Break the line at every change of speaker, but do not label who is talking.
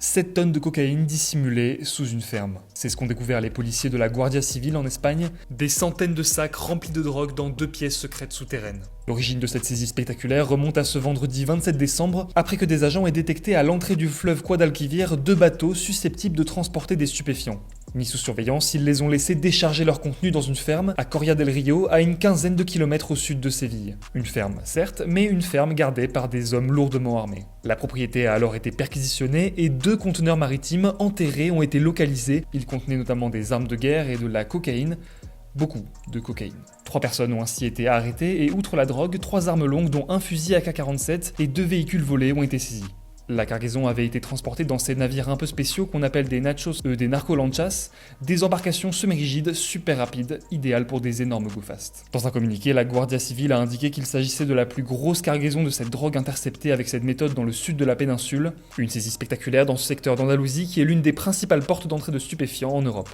7 tonnes de cocaïne dissimulées sous une ferme. C'est ce qu'ont découvert les policiers de la Guardia Civil en Espagne. Des centaines de sacs remplis de drogue dans 2 pièces secrètes souterraines. L'origine de cette saisie spectaculaire remonte à ce vendredi 27 décembre, après que des agents aient détecté à l'entrée du fleuve Guadalquivir 2 bateaux susceptibles de transporter des stupéfiants. Mis sous surveillance, ils les ont laissés décharger leur contenu dans une ferme à Coria del Rio, à une quinzaine de kilomètres au sud de Séville. Une ferme, certes, mais une ferme gardée par des hommes lourdement armés. La propriété a alors été perquisitionnée et 2 conteneurs maritimes enterrés ont été localisés. Ils contenaient notamment des armes de guerre et de la cocaïne. Beaucoup de cocaïne. 3 personnes ont ainsi été arrêtées et outre la drogue, 3 armes longues dont un fusil AK-47 et 2 véhicules volés ont été saisis. La cargaison avait été transportée dans ces navires un peu spéciaux qu'on appelle des nachos, des narcolanchas, des embarcations semi-rigides super rapides, idéales pour des énormes go fast. Dans un communiqué, la Guardia Civil a indiqué qu'il s'agissait de la plus grosse cargaison de cette drogue interceptée avec cette méthode dans le sud de la péninsule, une saisie spectaculaire dans ce secteur d'Andalousie qui est l'une des principales portes d'entrée de stupéfiants en Europe.